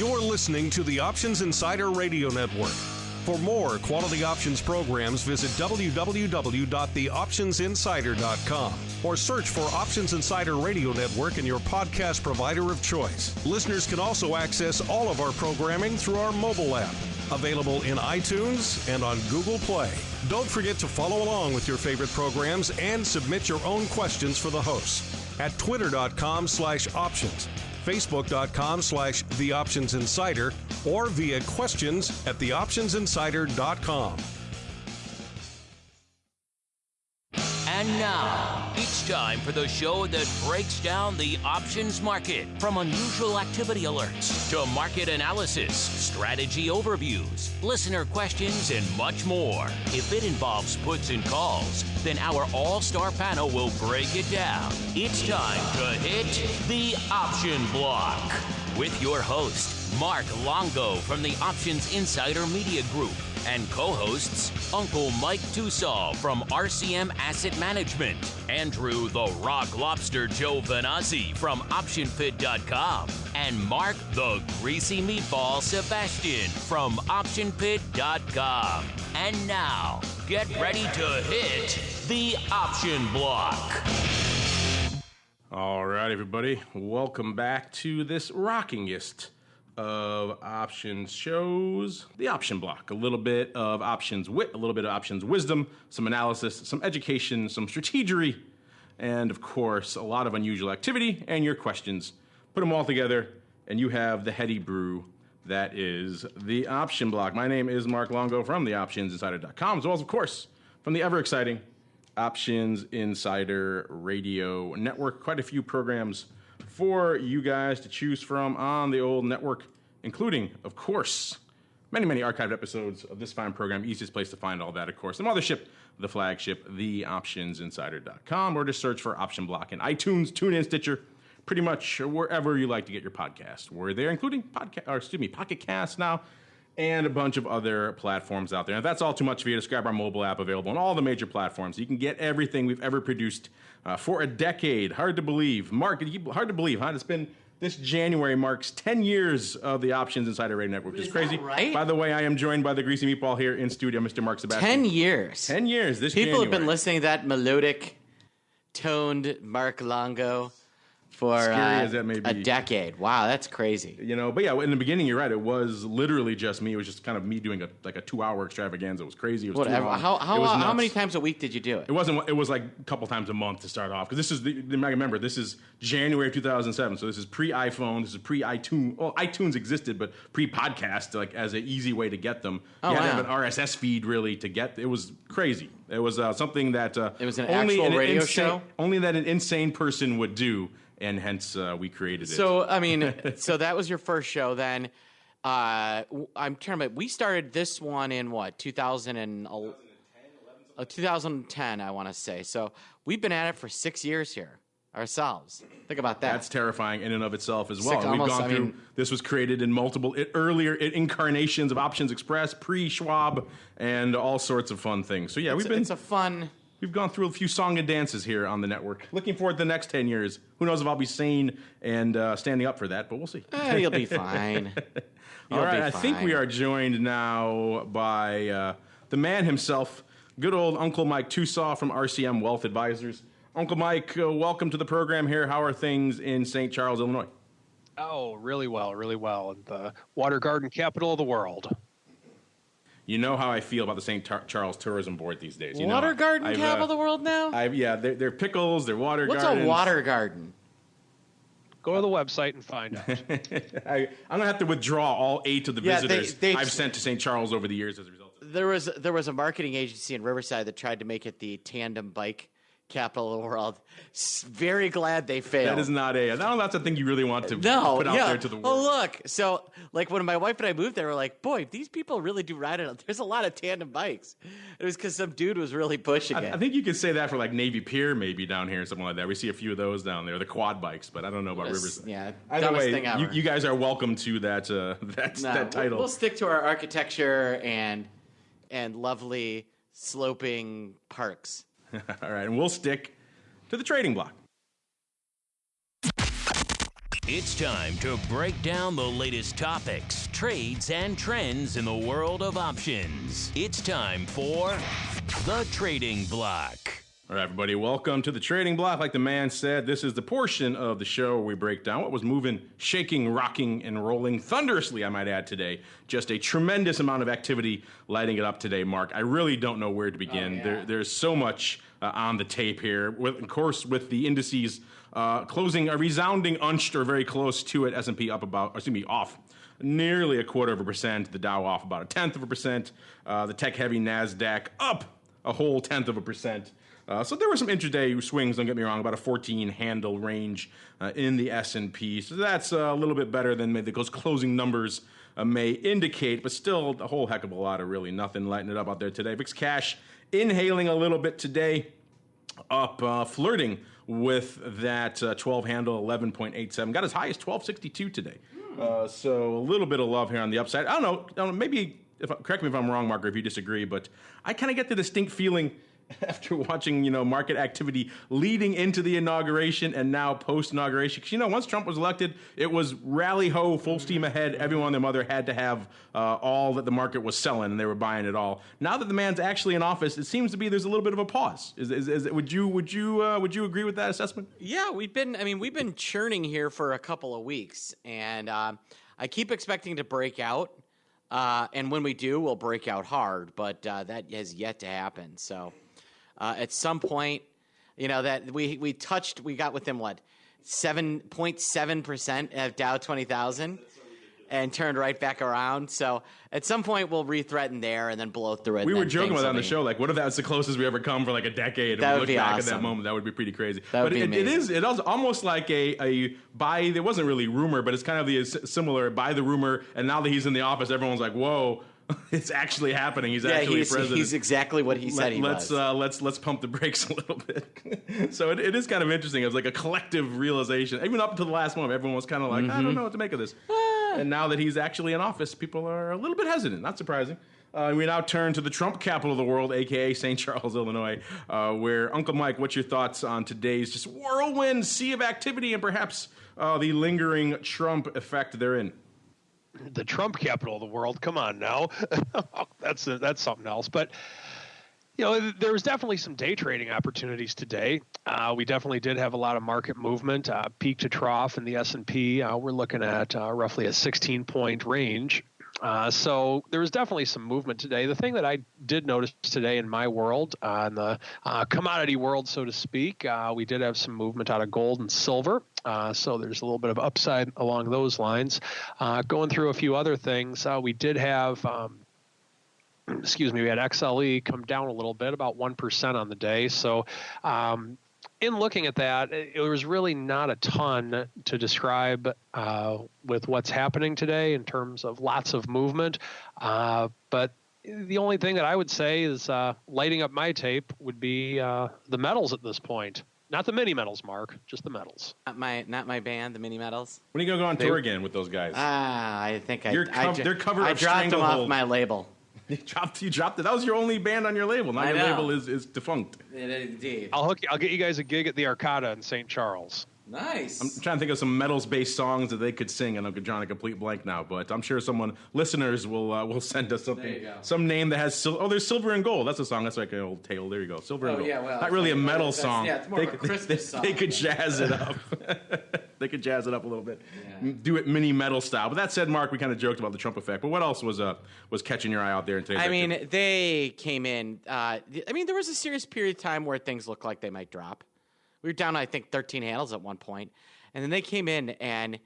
You're listening to the Options Insider Radio Network. For more quality options programs, visit www.theoptionsinsider.com or search for Options Insider Radio Network in your podcast provider of choice. Listeners can also access all of our programming through our mobile app, available in iTunes and on Google Play. Don't forget to follow along with your favorite programs and submit your own questions for the hosts at twitter.com/options, facebook.com/theoptionsinsider, or via questions at theoptionsinsider.com. And now, it's time for the show that breaks down the options market, from unusual activity alerts to market analysis, strategy overviews, listener questions, and much more. If it involves puts and calls, then our all-star panel will break it down. It's time to hit the option block with your host, Mark Longo from the Options Insider Media Group, and co-hosts Uncle Mike Tussaw from RCM Asset Management, Andrew the Rock Lobster Joe Vanazzi from OptionPit.com, and Mark the Greasy Meatball Sebastian from OptionPit.com. And now, get ready to hit the option block. All right, everybody. Welcome back to this rockingest of options shows, the option block. A little bit of options wit, a little bit of options wisdom, some analysis, some education, some strategery, and of course, a lot of unusual activity and your questions. Put them all together, and you have the heady brew that is the option block. My name is Mark Longo from the OptionsInsider.com, as well as, of course, from the ever-exciting Options Insider Radio Network. Quite a few programs for you guys to choose from on the old network, including, of course, many, many archived episodes of this fine program. Easiest place to find all that, of course, the mothership, the flagship, theoptionsinsider.com, or just search for Option Block in iTunes, TuneIn, Stitcher, pretty much wherever you like to get your podcast. We're there, including Pocket Cast now, and a bunch of other platforms out there. If that's all too much for you, just grab our mobile app, available on all the major platforms. You can get everything we've ever produced for a decade. Hard to believe. Mark, hard to believe, huh? It's been, this January marks 10 years of the Options Insider Radio Network, which is crazy. Right? By the way, I am joined by the Greasy Meatball here in studio, Mr. Mark Sebastian. 10 years. 10 years this People January. have been listening to that melodic, toned Mark Longo for Scary as that may be. a decade. Wow, that's crazy. You know, but yeah, in the beginning, you're right. It was literally just me. It was just kind of me doing a 2-hour extravaganza. It was crazy. It was Whatever. too long. It was How nuts. many times a week did you do it? It wasn't. It was like a couple times a month to start off, because this is remember, this is January of 2007, so this is pre-iPhone, this is pre-iTunes. Well, iTunes existed, but pre-podcast, like as an easy way to get them. Oh, you had to wow. have an RSS feed really to get. It was crazy. It was something that It was an only actual radio insane, show? only that an insane person would do, and hence we created it. So, I mean, so that was your first show then. I'm trying to remember. We started this one in what, 2010, I want to say. So we've been at it for 6 years here ourselves. Think about that. That's terrifying in and of itself as well. Six, And we've almost, gone I through, mean- this was created in multiple earlier incarnations of Options Express, pre-Schwab, and all sorts of fun things. So yeah, it's a fun. we've gone through a few song and dances here on the network. Looking forward to the next 10 years. Who knows if I'll be sane and standing up for that, but we'll see. You'll be fine. All right, be I think we fine. are joined now by the man himself, good old Uncle Mike Tussaw from RCM Wealth Advisors. Uncle Mike, welcome to the program here. How are things in St. Charles, Illinois? Oh, really well, the water garden capital of the world. You know how I feel about the St. Charles Tourism Board these days. You know, Water garden I've, capital of the world now? Yeah, they're pickles, they're water What's gardens. a water garden? Go to the website and find out. I'm going to have to withdraw all 8 of the Yeah, visitors they- I've sent to St. Charles over the years as a result of this. There was a marketing agency in Riverside that tried to make it the tandem bike capital of the world. Very glad they failed. That is not that's a thing you really want to put out there to the world. Oh, look. So, like, when my wife and I moved there, we're like, boy, these people really do ride it. There's a lot of tandem bikes. It was because some dude was really pushing it. I think you could say that for, like, Navy Pier maybe down here or something like that. We see a few of those down there, the quad bikes, but I don't know about Riverside. Yeah, Either dumbest way, thing ever. you guys are welcome to that that title. We'll stick to our architecture and lovely sloping parks. All right, and we'll stick to the trading block. It's time to break down the latest topics, trades, and trends in the world of options. It's time for the Trading Block. All right, everybody, welcome to the Trading Block. Like the man said, this is the portion of the show where we break down what was moving, shaking, rocking, and rolling thunderously, I might add, today. Just a tremendous amount of activity lighting it up today, Mark. I really don't know where to begin. There's so much on the tape here. Of course, with the indices closing a resounding unched or very close to it, S&P off nearly 0.25%, the Dow off about 0.1%, the tech-heavy NASDAQ up a whole 0.1%. So there were some intraday swings, don't get me wrong, about a 14 handle range in the S&P. So that's a little bit better than maybe those closing numbers may indicate, but still a whole heck of a lot of really nothing lighting it up out there today. VIX cash inhaling a little bit today, up flirting with that 12 handle, 11.87. Got as high as 12.62 today. So a little bit of love here on the upside. I don't know, maybe, correct me if I'm wrong, Mark, or if you disagree, but I kind of get the distinct feeling after watching, market activity leading into the inauguration and now post-inauguration. Because, once Trump was elected, it was rally ho, full steam ahead. Everyone and their mother had to have all that the market was selling, and they were buying it all. Now that the man's actually in office, it seems to be there's a little bit of a pause. Would you agree with that assessment? Yeah, we've been churning here for a couple of weeks, and I keep expecting to break out. And when we do, we'll break out hard, but that has yet to happen. So at some point, that we got within 7.7% of Dow 20,000 and turned right back around. So at some point we'll re-threaten there and then blow through it. We were joking about that on the show. Like, what if that's the closest we ever come for like a decade? That And would we look be back awesome. at that moment. That would be pretty crazy. That would but be it amazing. is almost like a buy. It wasn't really rumor, but it's kind of the similar buy the rumor. And now that he's in the office, everyone's like, whoa. It's actually happening. He's actually president. He's exactly what he said he was. Let's pump the brakes a little bit. So it is kind of interesting. It was like a collective realization. Even up to the last moment, everyone was kind of like, I don't know what to make of this. And now that he's actually in office, people are a little bit hesitant. Not surprising. We now turn to the Trump capital of the world, a.k.a. St. Charles, Illinois, where, Uncle Mike, what's your thoughts on today's just whirlwind sea of activity and perhaps the lingering Trump effect therein? The Trump capital of the world. Come on now. That's something else. But, there was definitely some day trading opportunities today. We definitely did have a lot of market movement, peak to trough in the S&P. We're looking at roughly a 16-point range. So there was definitely some movement today. The thing that I did notice today in my world, in the commodity world, so to speak, we did have some movement out of gold and silver. So there's a little bit of upside along those lines. Going through a few other things, we did have, we had XLE come down a little bit, about 1% on the day. So in looking at that, it was really not a ton to describe with what's happening today in terms of lots of movement. But the only thing that I would say is lighting up my tape would be the metals at this point. Not the mini metals, Mark, just the metals. Not my band, the mini metals. When are you going to go on tour again with those guys? I think they're covered I up dropped them off Stranglehold. my label. You dropped it. That was your only band on your label. Now I your know. label is defunct. Indeed. I'll get you guys a gig at the Arcada in St. Charles. Nice. I'm trying to think of some metals-based songs that they could sing, and I'm drawing a complete blank now. But I'm sure listeners will send us something, There you go. some name that has there's Silver and Gold. That's a song. That's like an old tale. There you go, Silver and Gold. yeah, well, not really a metal song. Yeah, it's more of a Christmas song. They could jazz it up. They could jazz it up a little bit. Yeah. Do it mini metal style. But that said, Mark, we kind of joked about the Trump effect. But what else was catching your eye out there in today's activity? They came in. There was a serious period of time where things looked like they might drop. We were down, I think, 13 handles at one point. And then they came in and,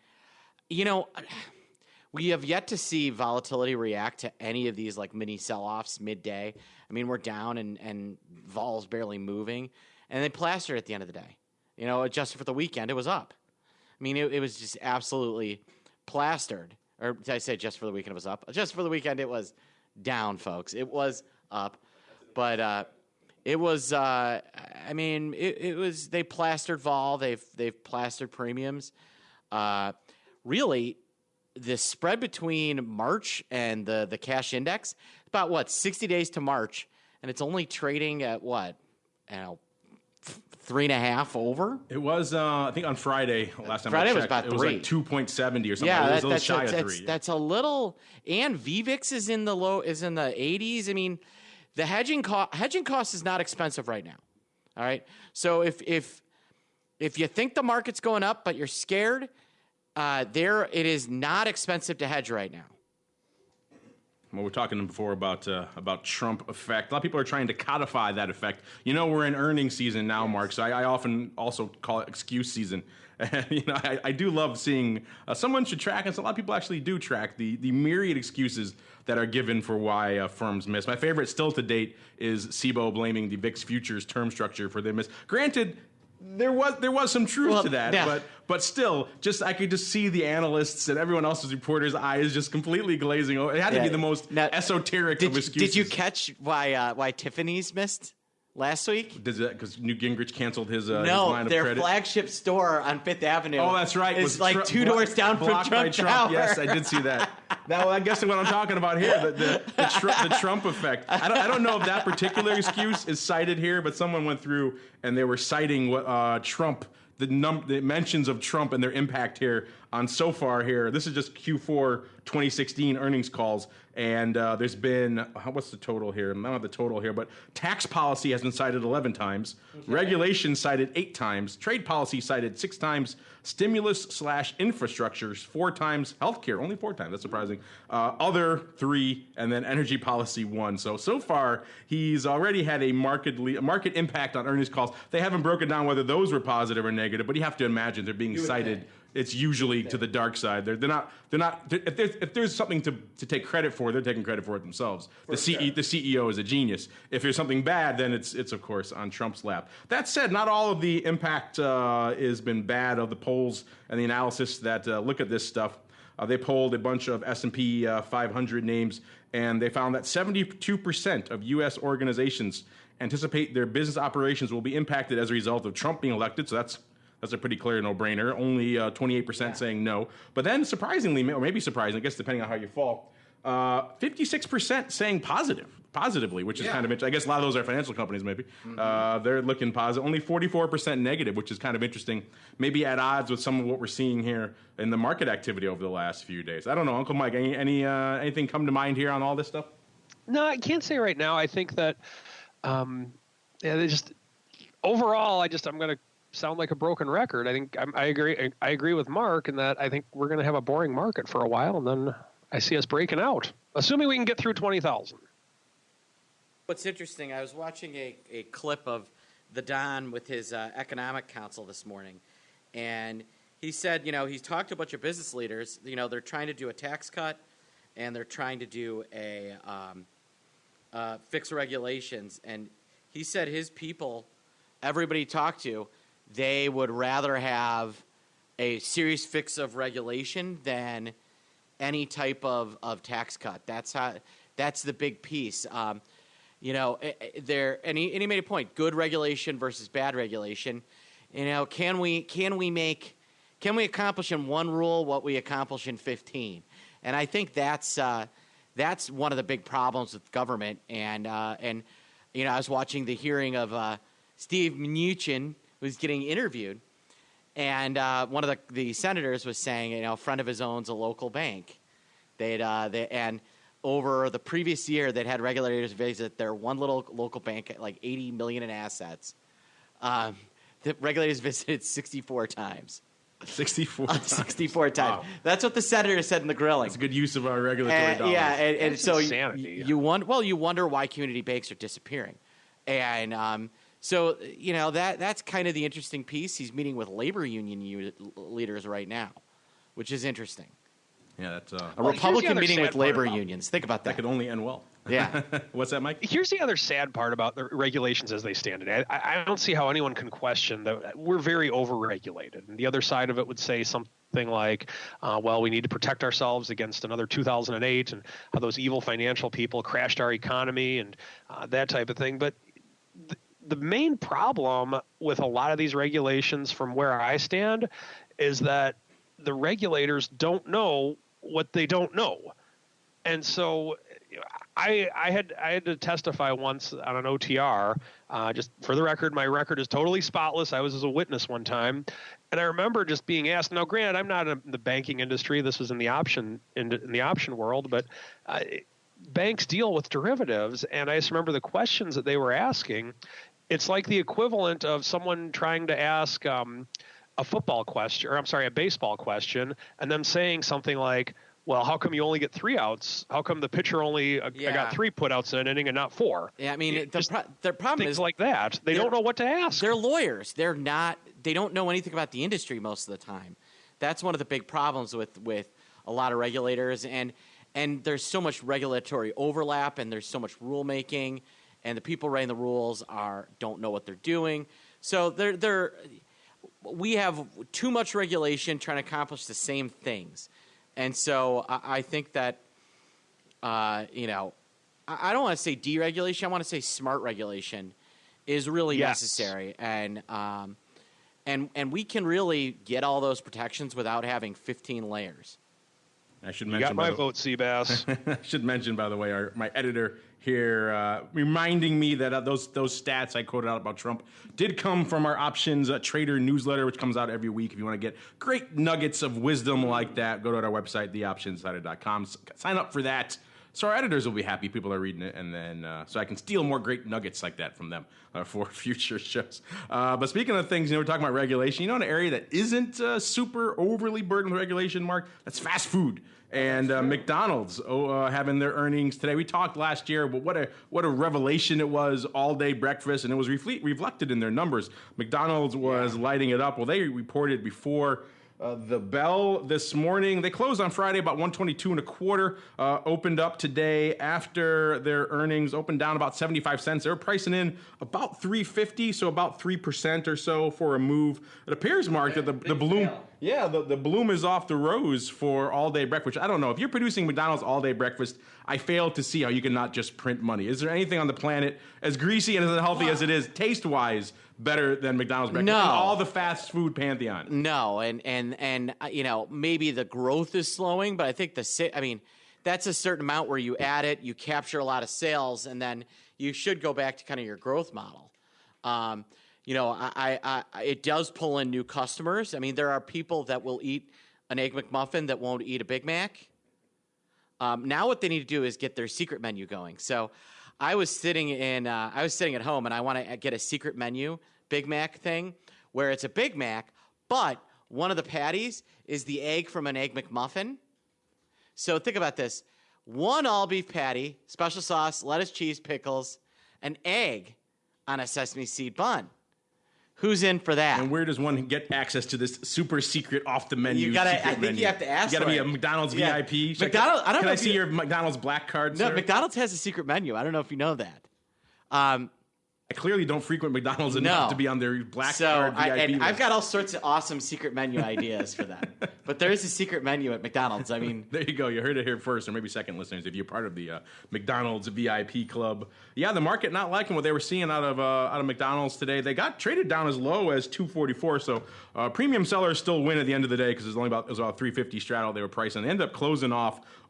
we have yet to see volatility react to any of these like mini sell-offs midday. We're down and vol's barely moving. And they plastered at the end of the day. Adjusted for the weekend, it was up. It was just absolutely plastered. Or did I say just for the weekend it was up? Just for the weekend it was down, folks. It was up. But it was, it was, they plastered vol, they've plastered premiums. Really, the spread between March and the cash index, about 60 days to March, and it's only trading at 3.5 over. It was, I think, on Friday. Last time Friday I checked, was about it was 3. like 2.70 or something. Yeah, it was a little shy of 3. That's a little. And VVIX is in the 80s. I mean, the hedging cost is not expensive right now. All right. So if you think the market's going up, but you're scared, it is not expensive to hedge right now. Well, we're talking before about Trump effect. A lot of people are trying to codify that effect. We're in earnings season now, Mark, so I often also call it excuse season. I do love seeing someone should track, and so a lot of people actually do track the myriad excuses that are given for why firms miss. My favorite still to date is SIBO blaming the VIX futures term structure for their miss. Granted, there was some truth to that, yeah. but still, I could just see the analysts and everyone else's reporters' eyes just completely glazing over. It had to be the most esoteric of excuses. Did you catch why Tiffany's missed last week? Because Newt Gingrich canceled his line of their credit? Flagship store on Fifth Avenue. Oh, that's right. It's like 2 doors down from Trump Tower. Yes, I did see that. Now, I guess what I'm talking about here, the Trump effect. I don't know if that particular excuse is cited here, but someone went through and they were citing what Trump, the mentions of Trump and their impact here on so far here. This is just Q4 2016 earnings calls. And there's been, what's the total here? I don't have the total here, but tax policy has been cited 11 times. Okay. Regulation cited 8 times. Trade policy cited 6 times. Stimulus/infrastructure 4 times. Healthcare, only 4 times. That's surprising. Other 3, and then energy policy 1. So far, he's already had a market impact on earnings calls. They haven't broken down whether those were positive or negative, but you have to imagine they're being cited. It's usually to the dark side. They're not. If there's something to take credit for, they're taking credit for it themselves. The CEO is a genius. If there's something bad, then it's of course on Trump's lap. That said, not all of the impact has been bad of the polls and the analysis that look at this stuff. They polled a bunch of S&P 500 names, and they found that 72% of U.S. organizations anticipate their business operations will be impacted as a result of Trump being elected. So that's a pretty clear no-brainer. Only 28% saying no. But then surprisingly, or maybe surprising, I guess depending on how you fall, 56% saying positively, which is kind of interesting. I guess a lot of those are financial companies maybe. Mm-hmm. They're looking positive. Only 44% negative, which is kind of interesting. Maybe at odds with some of what we're seeing here in the market activity over the last few days. I don't know. Uncle Mike, anything come to mind here on all this stuff? No, I can't say right now. I think that, they just overall, I'm going to sound like a broken record. I think I agree. I agree with Mark in that I think we're going to have a boring market for a while, and then I see us breaking out, assuming we can get through 20,000. What's interesting, I was watching a clip of the Don with his economic council this morning, and he said, he's talked to a bunch of business leaders. They're trying to do a tax cut, and they're trying to do a fix regulations. And he said his people, everybody he talked to, they would rather have a serious fix of regulation than any type of tax cut. That's the big piece. And he made a point: good regulation versus bad regulation. Can we accomplish in one rule what we accomplish in 15? And I think that's one of the big problems with government. And I was watching the hearing of Steve Mnuchin, who's getting interviewed, and one of the senators was saying, a friend of his owns a local bank. And over the previous year, they'd had regulators visit their one little local bank at like $80 million in assets. The regulators visited 64 times. 64 times. 64 times. Wow. That's what the senator said in the grilling. That's a good use of our regulatory dollars. Yeah, and so insanity. you wonder why community banks are disappearing, and so that's kind of the interesting piece. He's meeting with labor union leaders right now, which is interesting. Yeah, that's a Republican meeting with labor unions. Think about that. That could only end well. Yeah. What's that, Mike? Here's the other sad part about the regulations as they stand today. I don't see how anyone can question that we're very overregulated. And the other side of it would say something like, we need to protect ourselves against another 2008 and how those evil financial people crashed our economy and that type of thing. But the main problem with a lot of these regulations from where I stand is that the regulators don't know what they don't know. And so I had to testify once on an OTR. Just for the record, my record is totally spotless. I was as a witness one time, and I remember just being asked. Now, granted, I'm not in the banking industry. This was in the option world, but banks deal with derivatives, and I just remember the questions that they were asking. It's like the equivalent of someone trying to ask a football question, or I'm sorry, a baseball question, and them saying something like, well, how come you only get 3 outs? How come the pitcher only got 3 putouts in an inning and not 4? Yeah, I mean, their problem is like that. They don't know what to ask. They're lawyers. They don't know anything about the industry most of the time. That's one of the big problems with a lot of regulators, and there's so much regulatory overlap, and there's so much rulemaking, and the people writing the rules don't know what they're doing. So we have too much regulation trying to accomplish the same things. And so I think that, I don't want to say deregulation. I want to say smart regulation is really necessary. And we can really get all those protections without having 15 layers. I should mention. You got my vote, Seabass. I should mention, by the way, my editor here reminding me that those stats I quoted out about Trump did come from our options trader newsletter, which comes out every week. If you want to get great nuggets of wisdom like that, go to our website, theoptionsinsider.com. Sign up for that. So our editors will be happy people are reading it, and then so I can steal more great nuggets like that from them for future shows. But speaking of things, we're talking about regulation. An area that isn't super overly burdened with regulation, Mark, that's fast food. And McDonald's having their earnings today. We talked last year, but what a revelation it was, all-day breakfast, and it was reflected in their numbers. McDonald's was lighting it up. Well, they reported before the bell this morning. They closed on Friday about 122.25. Opened up today after their earnings. Opened down about 75 cents. They were pricing in about 350, so about 3% or so for a move. It appears, Mark, that the balloon. Yeah, the bloom is off the rose for all-day breakfast. I don't know. If you're producing McDonald's all-day breakfast, I fail to see how you can not just print money. Is there anything on the planet as greasy and as unhealthy as it is, taste-wise, better than McDonald's breakfast? No. In all the fast food pantheon. No, and maybe the growth is slowing, but I think that's a certain amount where you add it, you capture a lot of sales, and then you should go back to kind of your growth model. It does pull in new customers. I mean, there are people that will eat an Egg McMuffin that won't eat a Big Mac. Now what they need to do is get their secret menu going. So I was sitting at home, and I want to get a secret menu Big Mac thing where it's a Big Mac, but one of the patties is the egg from an Egg McMuffin. So think about this. 1 all-beef patty, special sauce, lettuce, cheese, pickles, an egg on a sesame seed bun. Who's in for that? And where does one get access to this super secret off the menu? I think you have to ask. You got to be a McDonald's VIP. McDonald's. Can I see your McDonald's black card? No, sir? McDonald's has a secret menu. I don't know if you know that. I clearly don't frequent McDonald's enough to be on their black card VIP and list. I've got all sorts of awesome secret menu ideas for that. But there is a secret menu at McDonald's. I mean, there you go. You heard it here first, or maybe second, listeners, if you're part of the McDonald's VIP club. Yeah, the market not liking what they were seeing out of McDonald's today. They got traded down as low as 244. So premium sellers still win at the end of the day because it was about 350 straddle they were pricing. They ended up closing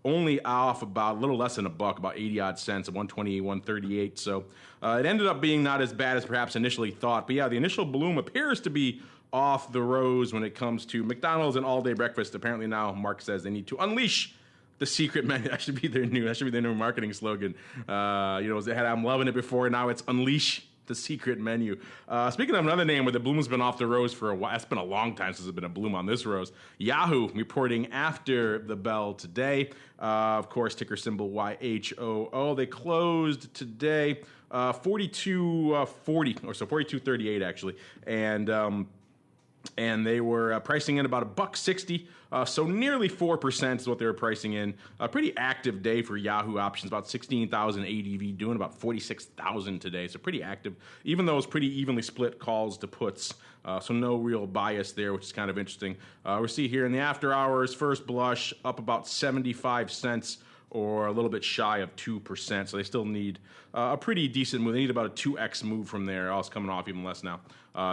only off about a little less than $1, about 80 odd cents, at 128, 138. So it ended up being not as bad as perhaps initially thought. But yeah, the initial bloom appears to be off the rose when it comes to McDonald's and all-day breakfast. Apparently now Mark says they need to unleash the secret menu. That should be their new marketing slogan. They had I'm loving it before. Now it's unleash the secret menu. Speaking of another name where the bloom's been off the rose for a while, it's been a long time since there's been a bloom on this rose. Yahoo reporting after the bell today. Of course, ticker symbol YHOO. They closed today 42.40 or so, 42.38 actually, and they were pricing in about $1.60, so nearly 4% is what they were pricing in. A pretty active day for Yahoo options, about 16,000 ADV, doing about 46,000 today, so pretty active, even though it's pretty evenly split calls to puts, so no real bias there, which is kind of interesting. We see here in the after hours, first blush up about 75 cents or a little bit shy of 2%. So they still need a pretty decent move. They need about a 2x move from there. Oh, it's coming off even less now.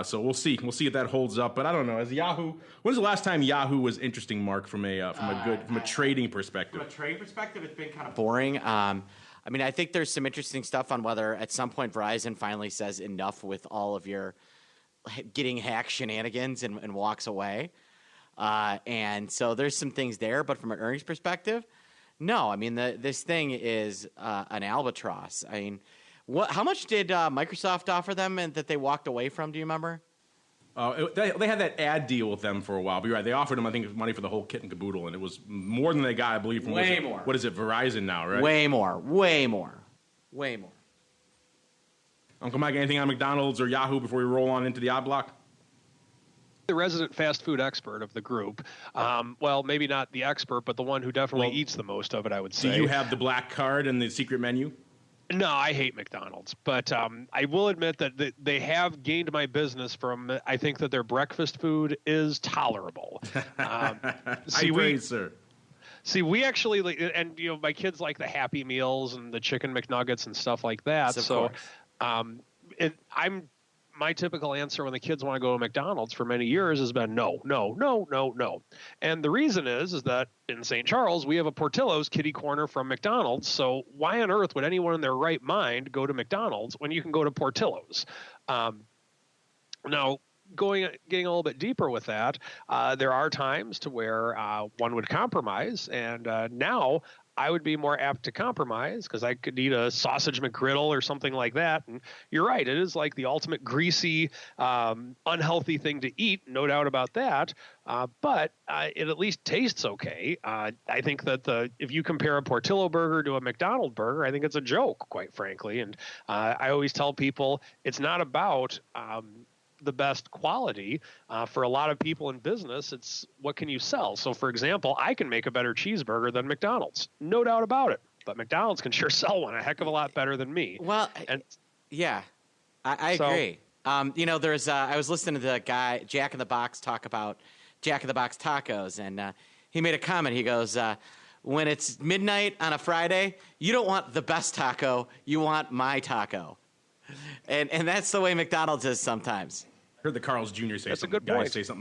So we'll see. We'll see if that holds up. But I don't know. As Yahoo, when's the last time Yahoo was interesting, Mark, from a trading perspective? From a trading perspective, it's been kind of boring. I mean, I think there's some interesting stuff on whether at some point Verizon finally says enough with all of your getting hacked shenanigans and walks away. And so there's some things there. But from an earnings perspective, no. I mean, this thing is an albatross. I mean, how much did Microsoft offer them and that they walked away from? Do you remember? They had that ad deal with them for a while. But you're right. They offered them, I think, money for the whole kit and caboodle, and it was more than they got, I believe. From Way more. What is it, Verizon now, right? Way more. Uncle Mike, anything on McDonald's or Yahoo before we roll on into the odd block? The resident fast food expert of the group. Well, maybe not the expert, but the one who definitely eats the most of it, I would say. Do you have the black card and the secret menu? No, I hate McDonald's, but I will admit that they have gained my business from. I think that their breakfast food is tolerable. Sir. See, we actually, and my kids like the Happy Meals and the chicken McNuggets and stuff like that. My typical answer when the kids want to go to McDonald's for many years has been no. And the reason is that in St. Charles, we have a Portillo's kitty corner from McDonald's. So why on earth would anyone in their right mind go to McDonald's when you can go to Portillo's? Now, getting a little bit deeper with that, there are times to where one would compromise. And now I would be more apt to compromise because I could eat a sausage McGriddle or something like that. And you're right. It is like the ultimate greasy, unhealthy thing to eat. No doubt about that. But it at least tastes okay. I think that if you compare a Portillo burger to a McDonald's burger, I think it's a joke, quite frankly. And I always tell people it's not about the best quality. For a lot of people in business, it's what can you sell? So, for example, I can make a better cheeseburger than McDonald's. No doubt about it. But McDonald's can sure sell one a heck of a lot better than me. Well, yeah, I agree. There's I was listening to the guy, Jack in the Box, talk about Jack in the Box tacos, and he made a comment. He goes, when it's midnight on a Friday, you don't want the best taco, you want my taco. And that's the way McDonald's is sometimes. I heard the Carl's Jr. say something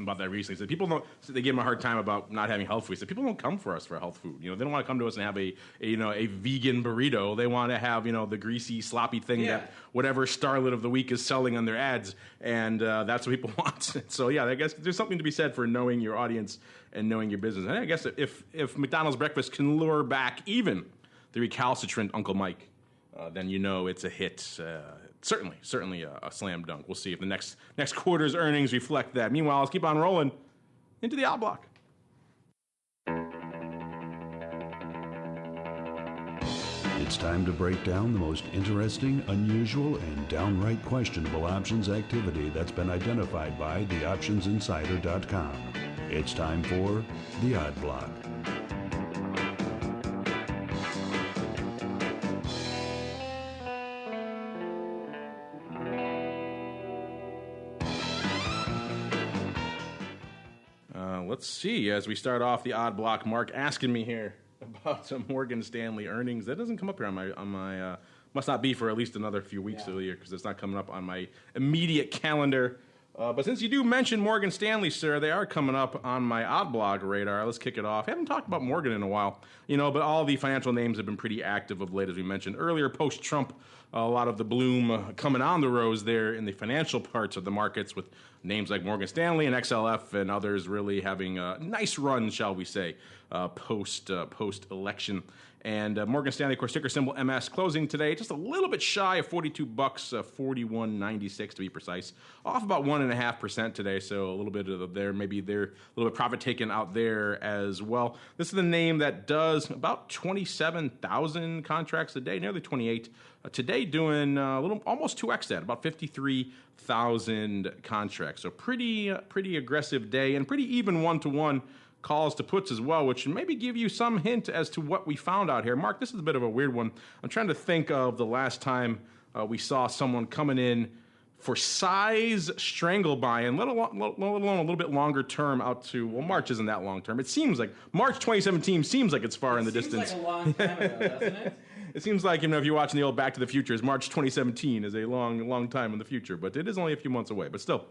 about that recently. He said people don't. They give him a hard time about not having health food. He said people don't come for us for health food. They don't want to come to us and have a vegan burrito. They want to have the greasy, sloppy thing that whatever starlet of the week is selling on their ads, and that's what people want. So yeah, I guess there's something to be said for knowing your audience and knowing your business. And I guess if McDonald's breakfast can lure back even the recalcitrant Uncle Mike, then it's a hit. Certainly a slam dunk. We'll see if the next quarter's earnings reflect that. Meanwhile, let's keep on rolling into the odd block. It's time to break down the most interesting, unusual, and downright questionable options activity that's been identified by theoptionsinsider.com. It's time for the odd block. Let's see, as we start off the odd block, Mark asking me here about some Morgan Stanley earnings. That doesn't come up here on my must not be for at least another few weeks of the year because it's not coming up on my immediate calendar. But since you do mention Morgan Stanley, sir, they are coming up on my odd block radar. Let's kick it off. I haven't talked about Morgan in a while, but all the financial names have been pretty active of late, as we mentioned earlier. Post-Trump, a lot of the bloom coming on the rose there in the financial parts of the markets with names like Morgan Stanley and XLF and others really having a nice run, shall we say, post-election. And Morgan Stanley, of course, ticker symbol MS, closing today just a little bit shy of $42, $41.96 to be precise, off about 1.5% today. So a little bit of maybe a little bit profit taken out there as well. This is the name that does about 27,000 contracts a day, nearly 28. Today doing almost 2x that, about 53,000 contracts. So pretty aggressive day and pretty even one-to-one calls to puts as well, which maybe give you some hint as to what we found out here. Mark, this is a bit of a weird one. I'm trying to think of the last time we saw someone coming in for size strangle buy-in, let alone a little bit longer term out to, well, March isn't that long term. It seems like March 2017 seems like it's far in the distance. It seems like a long time ago, doesn't it? It seems like, if you're watching the old Back to the Futures, March 2017 is a long time in the future, but it is only a few months away. But still,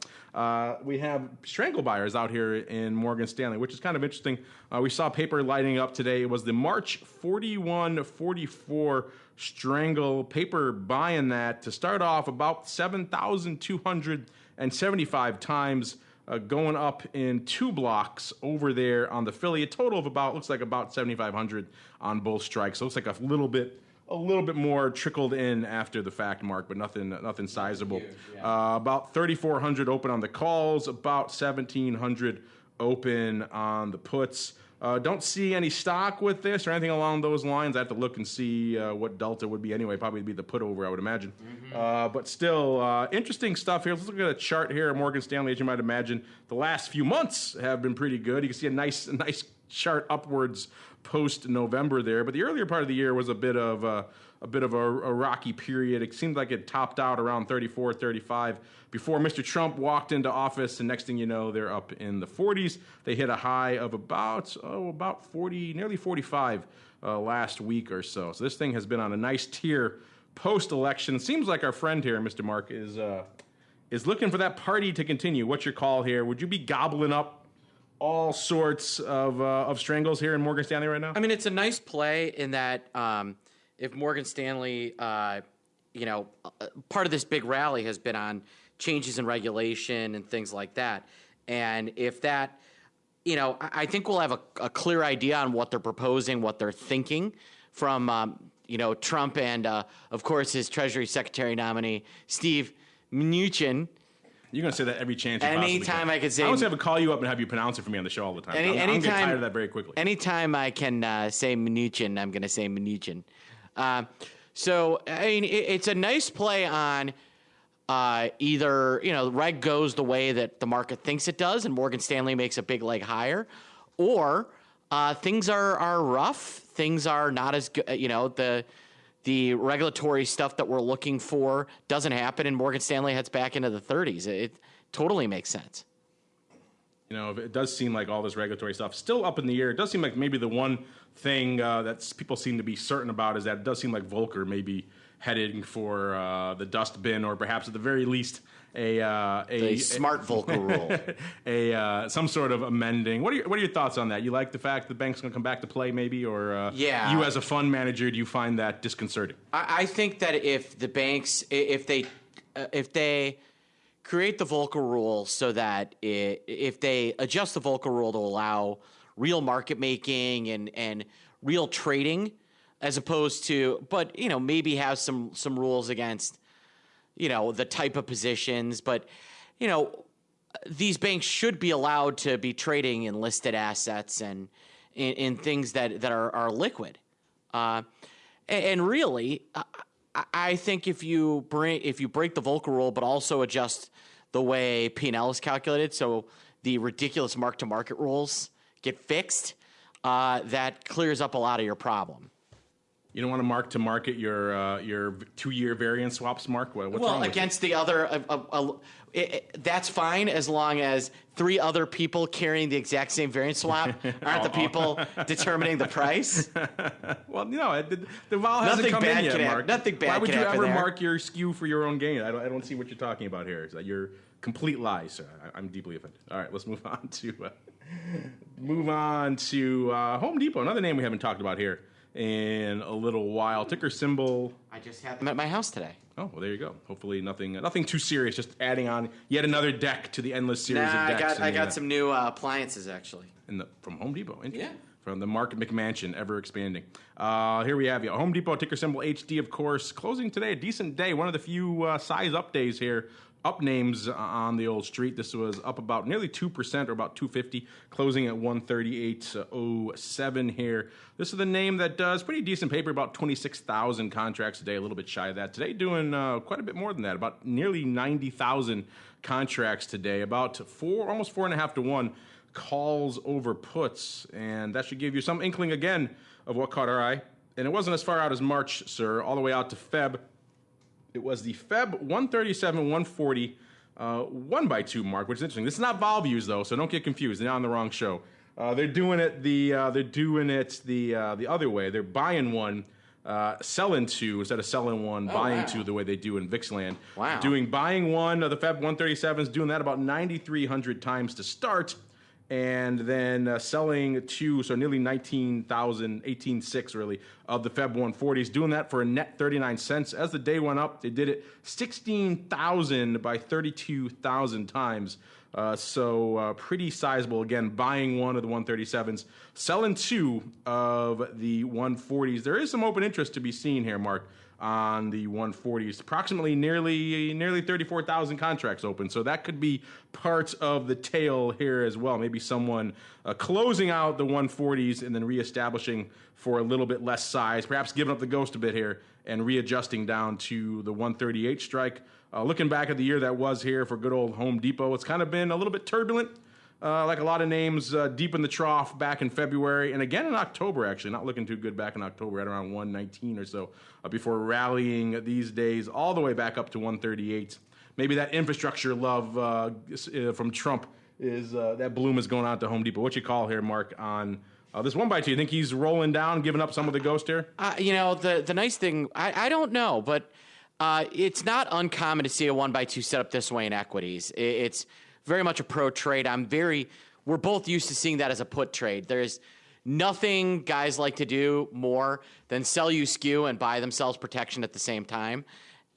we have strangle buyers out here in Morgan Stanley, which is kind of interesting. We saw paper lighting up today. It was the March 4144 strangle paper buying that to start off about 7,275 times. Going up in 2 blocks over there on the Philly, a total of looks like about 7,500 on both strikes. So it looks like a little bit more trickled in after the fact, Mark, but nothing sizable. Huge, yeah. About 3,400 open on the calls, about 1,700 open on the puts. Don't see any stock with this or anything along those lines. I have to look and see what delta would be anyway. Probably be the put over, I would imagine. But still, interesting stuff here. Let's look at a chart here at Morgan Stanley. As you might imagine, the last few months have been pretty good. You can see a nice chart upwards post-November there. But the earlier part of the year was a bit of a rocky period. It seemed like it topped out around 34, 35 before Mr. Trump walked into office, and next thing you know, they're up in the 40s. They hit a high of about 40, nearly 45 last week or so. So this thing has been on a nice tear post-election. Seems like our friend here, Mr. Mark, is looking for that party to continue. What's your call here? Would you be gobbling up all sorts of strangles here in Morgan Stanley right now? I mean, it's a nice play in that if Morgan Stanley, part of this big rally has been on changes in regulation and things like that. And if that, I think we'll have a clear idea on what they're proposing, what they're thinking from, Trump and, of course, his Treasury Secretary nominee, Steve Mnuchin. You're going to say that every chance you possibly Anytime can. I can say... I always have to call you up and have you pronounce it for me on the show all the time. I'm going to get tired of that very quickly. Anytime I can say Mnuchin, I'm going to say Mnuchin. So, I mean, it's a nice play on either, the reg goes the way that the market thinks it does and Morgan Stanley makes a big leg higher, or things are rough. Things are not as good, the regulatory stuff that we're looking for doesn't happen, and Morgan Stanley heads back into the 30s. It totally makes sense. It does seem like all this regulatory stuff still up in the air. It does seem like maybe the one thing that people seem to be certain about is that it does seem like Volcker may be heading for the dustbin, or perhaps at the very least a smart Volcker rule, some sort of amending. What are your thoughts on that? You like the fact the bank's going to come back to play, maybe, or yeah. You as a fund manager, do you find that disconcerting? I think that if the banks, if they create the Volcker rule so that if they adjust the Volcker rule to allow real market making and real trading, as opposed to, but maybe have some rules against the type of positions, but these banks should be allowed to be trading in listed assets and in things that are liquid, and really, I think if you break the Volcker rule, but also adjust the way P&L is calculated, so the ridiculous mark-to-market rules get fixed, that clears up a lot of your problem. You don't want to mark to market your 2-year variance swaps, Mark? What's wrong with against the other, that's fine as long as 3 other people carrying the exact same variance swap aren't the people determining the price. Well, the vol hasn't come in yet, Mark. Nothing bad. Why would you ever there. mark your skew for your own gain? I don't see what you're talking about here. Is that you're complete lies, sir? I'm deeply offended. All right, let's move on to Home Depot. Another name we haven't talked about here in a little while. Ticker symbol. I just had them at my house today. Oh, well, there you go. Hopefully nothing too serious. Just adding on yet another deck to the endless series of decks. I got some new appliances actually. From Home Depot. Yeah. From the Mark McMansion, ever expanding. Here we have you. Home Depot, ticker symbol HD, of course. Closing today, a decent day. One of the few size up days here. Up names on the old street. This was up about nearly 2%, or about 250, closing at 138.07 here. This is the name that does pretty decent paper, about 26,000 contracts a day, a little bit shy of that. Today doing quite a bit more than that, about nearly 90,000 contracts today, about almost 4.5 to 1 calls over puts, and that should give you some inkling again of what caught our eye. And it wasn't as far out as March, sir, all the way out to Feb. It was the Feb 137 140 1x2 mark, which is interesting. This is not vol views though, so don't get confused. They're on the wrong show. They're doing it the other way. They're buying one, selling two instead of selling one, buying two the way they do in VixLand. Wow. Buying one of the Feb 137s, doing that about 9,300 times to start, and then selling two, so nearly 19,000, 18.6 really, of the Feb 140s, doing that for a net 39 cents. As the day went up, they did it 16,000 by 32,000 times. So pretty sizable. Again, buying one of the 137s, selling two of the 140s. There is some open interest to be seen here, Mark, on the 140s. Approximately nearly 34,000 contracts open. So that could be part of the tail here as well. Maybe someone closing out the 140s and then reestablishing for a little bit less size, perhaps giving up the ghost a bit here and readjusting down to the 138 strike. Looking back at the year that was here for good old Home Depot, it's kind of been a little bit turbulent, like a lot of names deep in the trough back in February and again in October, actually. Not looking too good back in October at around 119 or so before rallying these days all the way back up to 138. Maybe that infrastructure love from Trump is that bloom is going out to Home Depot. What you call here, Mark, on this 1x2? You think he's rolling down, giving up some of the ghost here? The nice thing, I don't know, but it's not uncommon to see a 1x2 set up this way in equities. It's very much a pro trade. We're both used to seeing that as a put trade. There's nothing guys like to do more than sell you skew and buy themselves protection at the same time.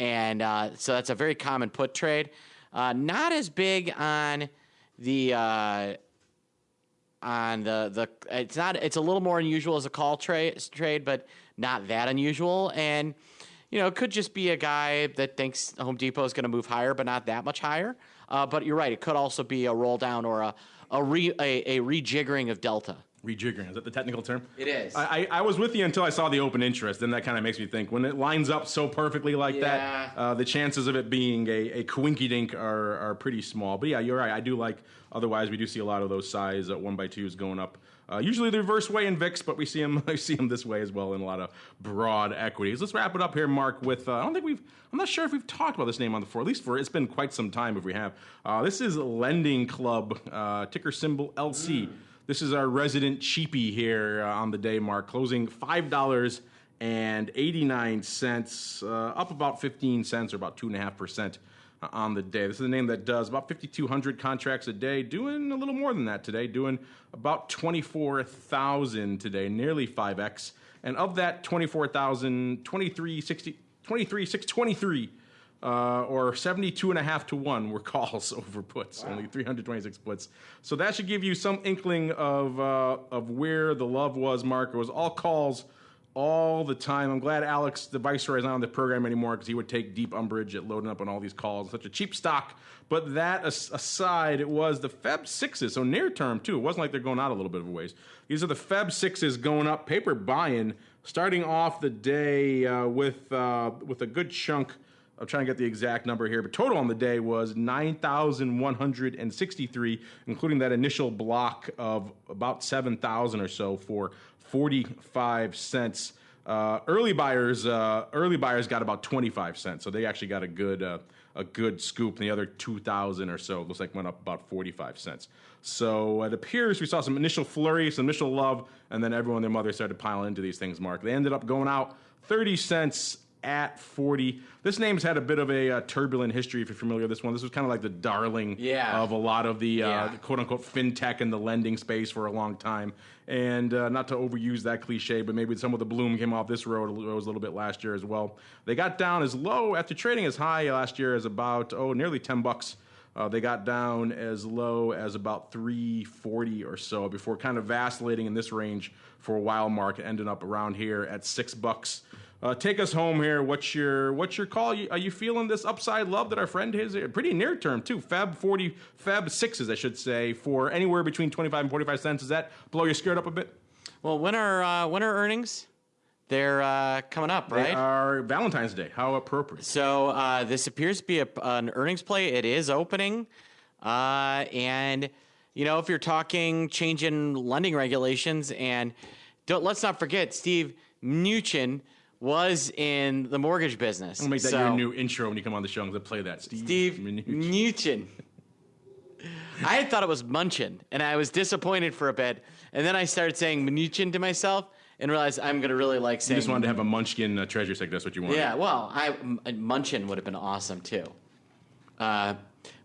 And so that's a very common put trade. Not as big on the it's a little more unusual as a call trade, but not that unusual. And it could just be a guy that thinks Home Depot is going to move higher, but not that much higher. But you're right; it could also be a roll down or a rejiggering of delta. Rejiggering, is that the technical term? It is. I was with you until I saw the open interest, then that kind of makes me think. When it lines up so perfectly like that, the chances of it being a coinky-dink are pretty small. But yeah, you're right. I do like, otherwise we do see a lot of those size 1x2s going up. Usually the reverse way in VIX, but we see them this way as well in a lot of broad equities. Let's wrap it up here, Mark, with, I'm not sure if we've talked about this name on the floor, at least it's been quite some time if we have. This is Lending Club, ticker symbol LC. This is our resident cheapie here on the day, Mark, closing $5.89, up about 15 cents or about 2.5% on the day. This is a name that does about 5,200 contracts a day, doing a little more than that today, doing about 24,000 today, nearly 5x. And of that 24,000, 23,623 or 72.5 to 1 were calls over puts, only 326 puts. So that should give you some inkling of where the love was, Mark. It was all calls all the time. I'm glad Alex, the Viceroy, is not on the program anymore because he would take deep umbrage at loading up on all these calls. Such a cheap stock. But that aside, it was the Feb 6s, so near term too. It wasn't like they're going out a little bit of a ways. These are the Feb 6s going up, paper buying, starting off the day with a good chunk. I'm trying to get the exact number here, but total on the day was 9,163, including that initial block of about 7,000 or so for 45 cents. Early buyers got about 25 cents, so they actually got a good scoop. And the other 2,000 or so looks like went up about 45 cents. So it appears we saw some initial flurry, some initial love, and then everyone and their mother started piling into these things, Mark. They ended up going out 30 cents at 40. This name's had a bit of a turbulent history, if you're familiar with this one. This was kind of like the darling of a lot of the quote-unquote fintech and the lending space for a long time. And not to overuse that cliche, but maybe some of the bloom came off this road a little bit last year as well. They got down as low, after trading as high last year as about, nearly $10. They got down as low as about $3.40 or so before kind of vacillating in this range for a while, Mark, ending up around here at $6. Take us home here. What's your call? Are you feeling this upside love that our friend is? Pretty near term too. Feb 6s, I should say, for anywhere between 25 and 45 cents. Does that blow your skirt up a bit? Well, when are earnings? They're coming up, right? They are Valentine's Day. How appropriate. So this appears to be an earnings play. It is opening, and if you're talking changing lending regulations, and let's not forget Steve Mnuchin was in the mortgage business. I'm gonna make that your new intro when you come on the show. I'm gonna play that. Steve Mnuchin. I had thought it was Munchin, and I was disappointed for a bit. And then I started saying Mnuchin to myself and realized I'm going to really like saying... You just wanted to have a Munchkin treasure stick. That's what you wanted. Yeah, well, Munchin would have been awesome, too. But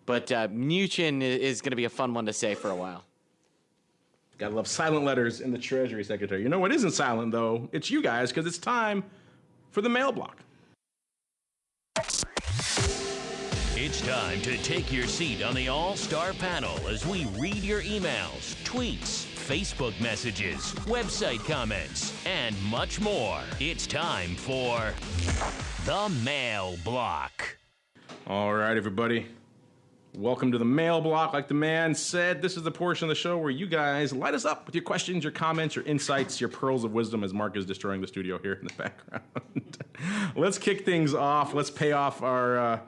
Mnuchin is going to be a fun one to say for a while. Gotta love silent letters in the Treasury Secretary. You know what isn't silent, though? It's you guys, because it's time for the mail block. It's time to take your seat on the All-Star panel as we read your emails, tweets, Facebook messages, website comments, and much more. It's time for the Mail Block. All right, everybody. Welcome to the Mail Block. Like the man said, this is the portion of the show where you guys light us up with your questions, your comments, your insights, your pearls of wisdom as Mark is destroying the studio here in the background. Let's kick things off. Let's pay off our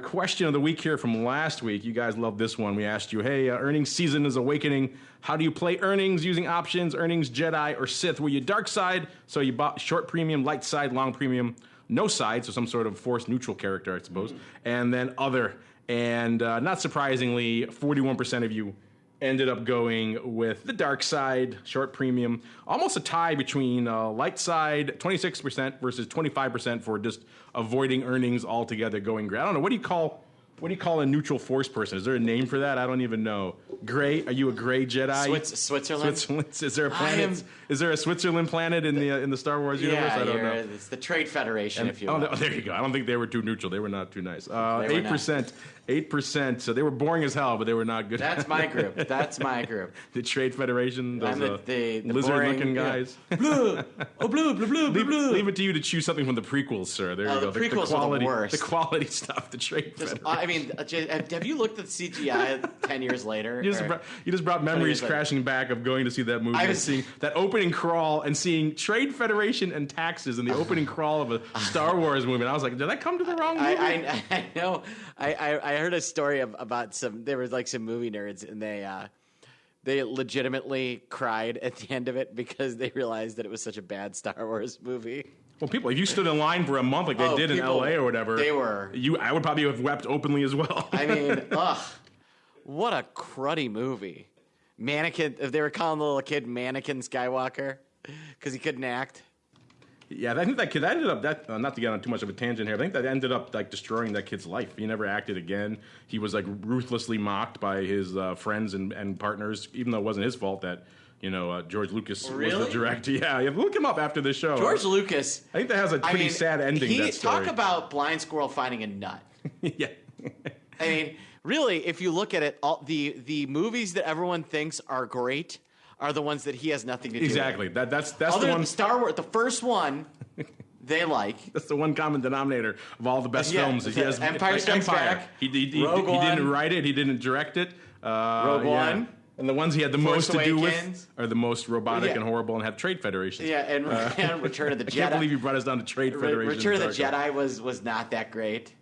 question of the week here from last week. You guys love this one. We asked you, hey, earnings season is awakening. How do you play earnings using options, earnings, Jedi, or Sith? Were you dark side, so you bought short premium, light side, long premium, no side, so some sort of force neutral character, I suppose, and then other. And not surprisingly, 41% of you ended up going with the dark side, short premium. Almost a tie between light side, 26% versus 25% for just avoiding earnings altogether, going gray. I don't know. What do you call a neutral force person? Is there a name for that? I don't even know. Gray? Are you a gray Jedi? Switzerland. Is there a planet? Is there a Switzerland planet in the Star Wars universe? I don't know. It's the Trade Federation, if you will. Oh, there you go. I don't think they were too neutral. They were not too nice. 8%. So they were boring as hell, but they were not good. That's my group. The Trade Federation, those the lizard-looking guys. Blue. Oh, blue. Leave it to you to choose something from the prequels, sir. There you go. The prequels are the worst. The quality stuff. The Trade Federation. I mean, have you looked at CGI 10 years later? You just brought memories crashing back of going to see that movie and seeing that opening crawl and seeing Trade Federation and taxes in the opening crawl of a Star Wars movie. And I was like, did I come to the wrong movie? I know. I heard a story about there was like some movie nerds, and they legitimately cried at the end of it because they realized that it was such a bad Star Wars movie. Well, people, if you stood in line for a month like they did in L.A. or whatever, I would probably have wept openly as well. I mean, what a cruddy movie. Mannequin, if they were calling the little kid Mannequin Skywalker because he couldn't act. Yeah, I think that kid ended up not to get on too much of a tangent here. I think that ended up like destroying that kid's life. He never acted again. He was like ruthlessly mocked by his friends and partners, even though it wasn't his fault that George Lucas was the director. Yeah, look him up after this show. George Lucas. I think that has a pretty sad ending. That story. Talk about blind squirrel finding a nut. Yeah. I mean, really, if you look at it, all the movies that everyone thinks are great are the ones that he has nothing to do exactly. with. That's Other the one. Than Star Wars, the first one, they like. That's the one common denominator of all the best films. He has Empire Strikes Back. He didn't write it. He didn't direct it. Rogue One. And the ones he had the Force most to do Awakens. with are the most robotic and horrible and have trade federations. Yeah, and Return of the Jedi. I can't believe you brought us down to trade federations. Return of the Jedi was not that great.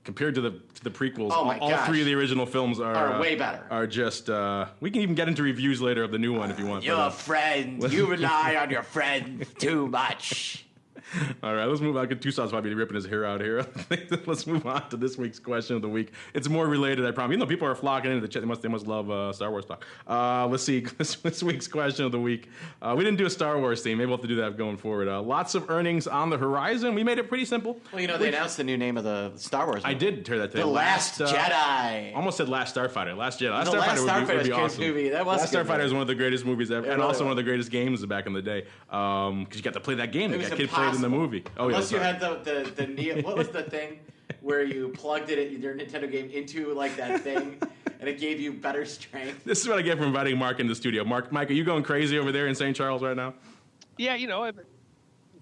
Compared to the prequels, all three of the original films are way better. Are just we can even get into reviews later of the new one if you want. Your friend, you rely on your friend too much. All right, let's move on. Tucson's probably ripping his hair out here. Let's move on to this week's question of the week. It's more related, I promise. Even though people are flocking into the chat, they must love Star Wars talk. Let's see. This week's question of the week. We didn't do a Star Wars theme. Maybe we'll have to do that going forward. Lots of earnings on the horizon. We made it pretty simple. Well, they announced the new name of the Star Wars movie. I did hear that today. The Last Jedi. Almost said Last Starfighter. Last Jedi. Last Starfighter would be awesome. Movie. That was Last Starfighter is one of the greatest movies ever, and also one of the greatest games back in the day. Because you got to play that game that kid played in the movie. Oh, Unless you had the Neo, what was the thing where you plugged your Nintendo game into like that thing and it gave you better strength? This is what I get from inviting Mark in the studio. Mike, are you going crazy over there in St. Charles right now? Yeah,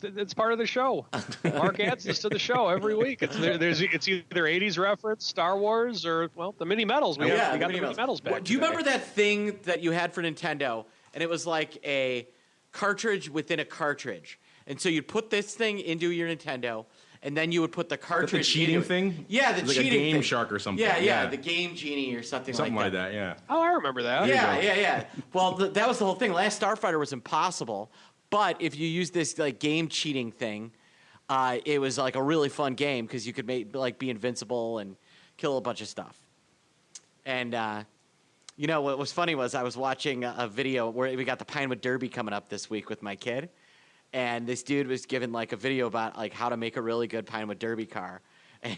it's part of the show. Mark adds this to the show every week. It's either 80s reference, Star Wars, or the mini medals. We got the mini medals back. Do you remember that thing that you had for Nintendo, and it was like a cartridge within a cartridge? And so you'd put this thing into your Nintendo, and then you would put the cartridge. The cheating thing? Yeah, the cheating thing. Like a Game Shark or something. Yeah, the Game Genie or something like that. Something like that, yeah. Oh, I remember that. Yeah. Well, that was the whole thing. Last Starfighter was impossible, but if you use this like game cheating thing, it was like a really fun game because you could be invincible and kill a bunch of stuff. And what was funny was I was watching a video where we got the Pinewood Derby coming up this week with my kid, and this dude was giving like a video about like how to make a really good Pinewood Derby car.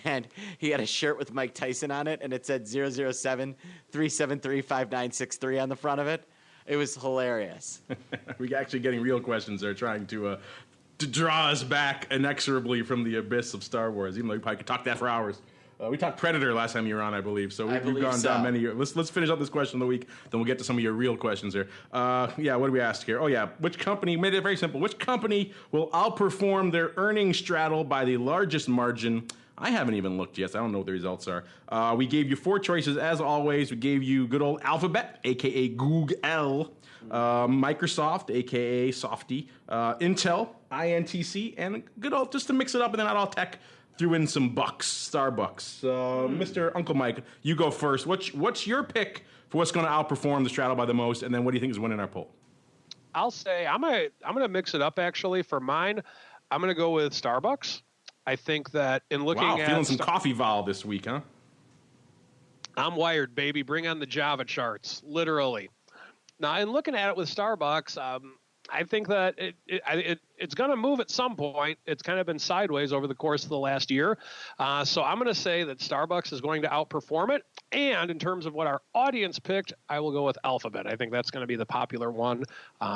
And he had a shirt with Mike Tyson on it, and it said 007-373-5963 on the front of it. It was hilarious. We're actually getting real questions there, trying to draw us back inexorably from the abyss of Star Wars, even though we probably could talk that for hours. We talked Predator last time you were on, I believe. So we've gone down many. Let's finish up this question of the week, then we'll get to some of your real questions here. What do we ask here? Oh, yeah. Which company, made it very simple, which company will outperform their earnings straddle by the largest margin? I haven't even looked yet, so I don't know what the results are. We gave you 4 choices, as always. We gave you good old Alphabet, a.k.a. Google, Microsoft, a.k.a. Softy, Intel, INTC, and good old, just to mix it up and then not all tech, threw in some bucks, Starbucks. Mr. Uncle Mike, you go first. What's your pick for what's going to outperform the straddle by the most, and then what do you think is winning our poll? I'll say I'm gonna mix it up, actually. For mine, I'm going to go with Starbucks. I think that in looking at... feeling some coffee vol this week, huh? I'm wired, baby. Bring on the Java charts, literally. Now, in looking at it with Starbucks, I think that it's going to move at some point. It's kind of been sideways over the course of the last year. So I'm going to say that Starbucks is going to outperform it. And in terms of what our audience picked, I will go with Alphabet. I think that's going to be the popular one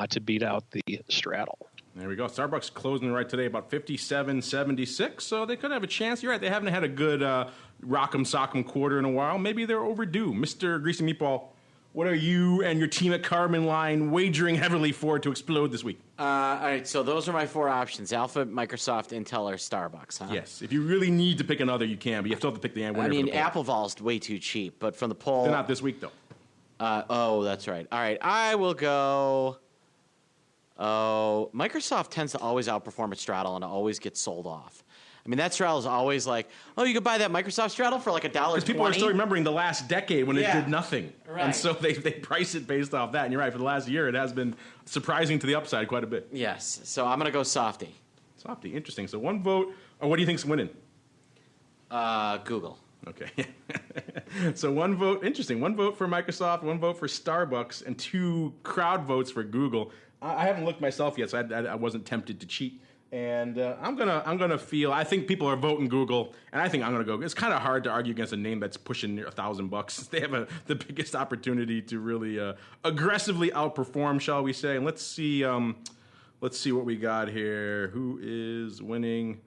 to beat out the straddle. There we go. Starbucks closing right today about 57.76, so they could have a chance. You're right. They haven't had a good rock'em sock'em quarter in a while. Maybe they're overdue. Mr. Greasy Meatball, what are you and your team at Carbon Line wagering heavily for to explode this week? All right, so those are my 4 options: Alphabet, Microsoft, Intel, or Starbucks. Huh? Yes. If you really need to pick another, you can, but you still have to pick the winner. I mean, for the poll. Apple Vol's way too cheap, but from the poll... They're not this week, though. Oh, that's right. All right, I will go... Oh, Microsoft tends to always outperform its straddle and always gets sold off. I mean, that straddle is always like, oh, you could buy that Microsoft straddle for like $1.20. Because people are still remembering the last decade when it did nothing. Right. And so they price it based off that. And you're right, for the last year, it has been surprising to the upside quite a bit. Yes. So I'm going to go Softy. Softy, interesting. So 1 vote. Or what do you think's winning? Google. Okay. So 1 vote. Interesting. 1 vote for Microsoft, 1 vote for Starbucks, and 2 crowd votes for Google. I haven't looked myself yet, so I wasn't tempted to cheat. And I'm gonna feel. I think people are voting Google, and I think I'm gonna go. It's kind of hard to argue against a name that's pushing near $1,000. They have the biggest opportunity to really aggressively outperform, shall we say? And let's see what we got here. Who is winning?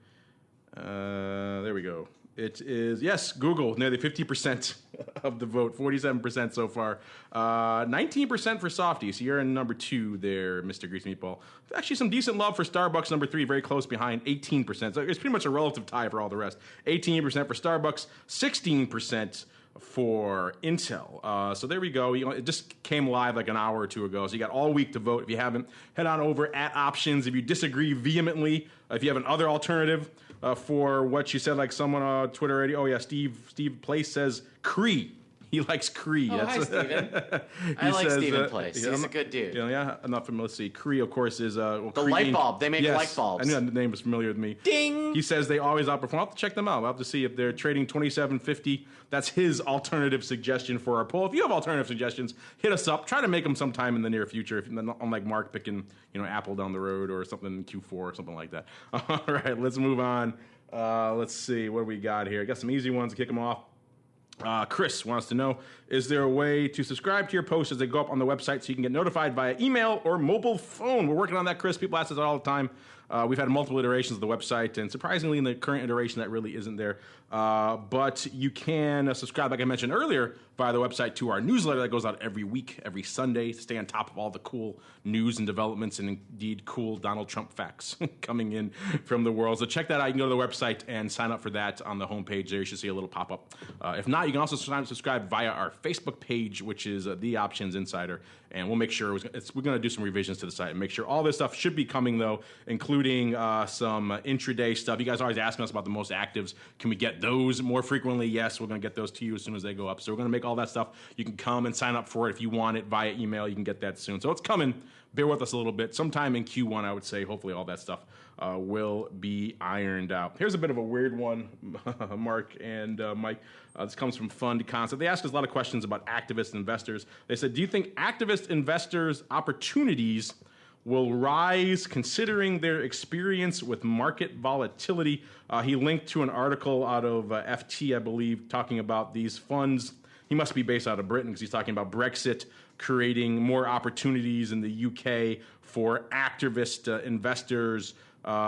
There we go. It is, yes, Google, nearly 50% of the vote, 47% so far. 19% for Softy, so you're in number 2 there, Mr. Greasy Meatball. Actually, some decent love for Starbucks, number 3, very close behind, 18%. So it's pretty much a relative tie for all the rest. 18% for Starbucks, 16% for Intel. So there we go. It just came live like an hour or 2 ago, so you got all week to vote. If you haven't, head on over at Options. If you disagree vehemently, if you have an other alternative, for what you said, like someone on Twitter already. Oh, yeah, Steve Place says Cree. He likes Cree. Oh, hi, Steven. I like Steven Place. He's a good dude. Yeah, I'm not familiar. Let's see. Cree, of course, is... the light bulb. They make light bulbs. I knew that name was familiar with me. Ding! He says they always outperform. I'll have to check them out. I'll have to see if they're trading $27.50. That's his alternative suggestion for our poll. If you have alternative suggestions, hit us up. Try to make them sometime in the near future. Unlike Mark picking, Apple down the road or something in Q4 or something like that. All right, let's move on. Let's see. What do we got here? Got some easy ones to kick them off. Chris wants to know, is there a way to subscribe to your posts as they go up on the website so you can get notified via email or mobile phone? We're working on that, Chris. People ask us all the time. We've had multiple iterations of the website, and surprisingly, in the current iteration, that really isn't there. But you can subscribe, like I mentioned earlier, via the website to our newsletter that goes out every week, every Sunday, to stay on top of all the cool news and developments and indeed cool Donald Trump facts coming in from the world. So check that out. You can go to the website and sign up for that on the homepage there. You should see a little pop-up. If not, you can also subscribe via our Facebook page, which is The Options Insider. And we'll make sure we're going to do some revisions to the site and make sure all this stuff should be coming, though, including some intraday stuff. You guys are always asking us about the most actives. Can we get those more frequently? Yes, we're going to get those to you as soon as they go up. So we're going to make all that stuff. You can come and sign up for it if you want it via email. You can get that soon. So it's coming, bear with us a little bit. Sometime in Q1, I would say, hopefully all that stuff will be ironed out. Here's a bit of a weird one, Mark and Mike. This comes from Fund Concept. They asked us a lot of questions about activist investors. They said, do you think activist investors' opportunities will rise considering their experience with market volatility? He linked to an article out of FT, I believe, talking about these funds. He must be based out of Britain because he's talking about Brexit creating more opportunities in the UK for activist investors,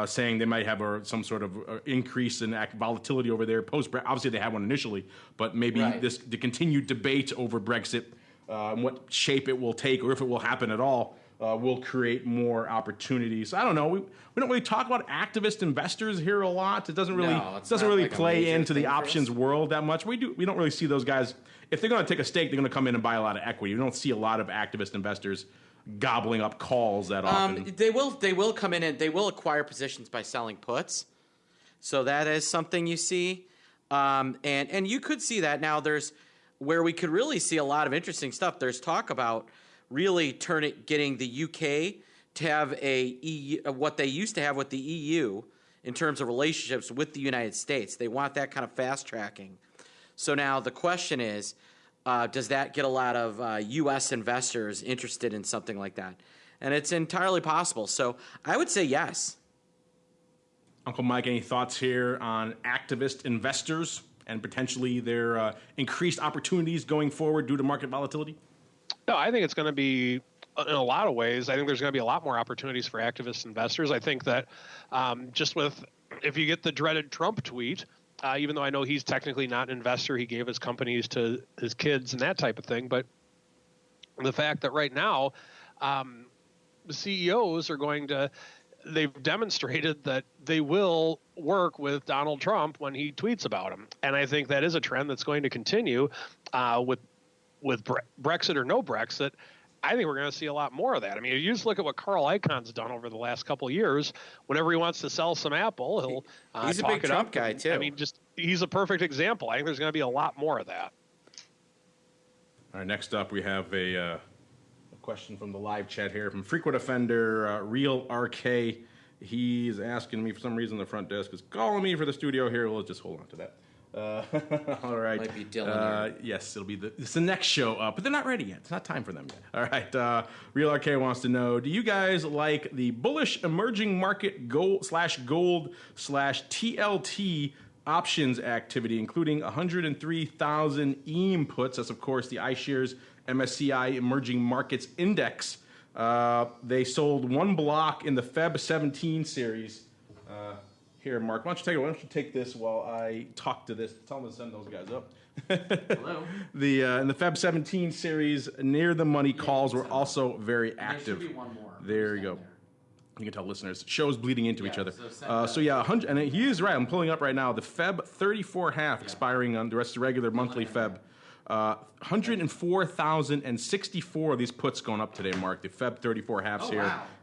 saying they might have some sort of increase in volatility over there. Obviously, they had one initially, but maybe the continued debate over Brexit, what shape it will take or if it will happen at all, will create more opportunities. I don't know. We don't really talk about activist investors here a lot. It doesn't really play into the options world that much. We don't really see those guys. If they're going to take a stake, they're going to come in and buy a lot of equity. We don't see a lot of activist investors gobbling up calls that often. They will come in and they will acquire positions by selling puts. So that is something you see. And you could see that now. There's where we could really see a lot of interesting stuff. There's talk about really getting the UK to have what they used to have with the EU in terms of relationships with the United States. They want that kind of fast tracking. So now the question is, does that get a lot of U.S. investors interested in something like that? And it's entirely possible. So I would say yes. Uncle Mike, any thoughts here on activist investors and potentially their increased opportunities going forward due to market volatility? No, I think it's going to be, in a lot of ways, I think there's going to be a lot more opportunities for activist investors. I think that if you get the dreaded Trump tweet, even though I know he's technically not an investor, he gave his companies to his kids and that type of thing. But the fact that right now the CEOs they've demonstrated that they will work with Donald Trump when he tweets about him. And I think that is a trend that's going to continue with Brexit or no Brexit. I think we're going to see a lot more of that. I mean, you just look at what Carl Icahn's done over the last couple of years. Whenever he wants to sell some Apple, he's a big Trump guy too. I mean, he's a perfect example. I think there's going to be a lot more of that. All right, next up we have a question from the live chat here from frequent offender Real RK. He's asking me for some reason the front desk is calling me for the studio here. We'll just hold on to that. All right. Might be Dylan here. Yes, it's the next show up, but they're not ready yet. It's not time for them yet. All right. Real RK wants to know: do you guys like the bullish emerging market gold /TLT options activity, including 103,000 EAM puts? That's of course the iShares MSCI Emerging Markets Index. They sold one block in the Feb 17 series. Here, Mark, why don't you take this while I talk to this? Tell them to send those guys up. Hello. In the Feb 17 series, near the money calls were also very active. There should be one more. There you go. There. You can tell listeners, shows bleeding into each other. So 100, and he is right. I'm pulling up right now. The Feb 34 half expiring on the rest of the regular monthly Feb. 104,064 of these puts going up today, Mark. The Feb 34 halves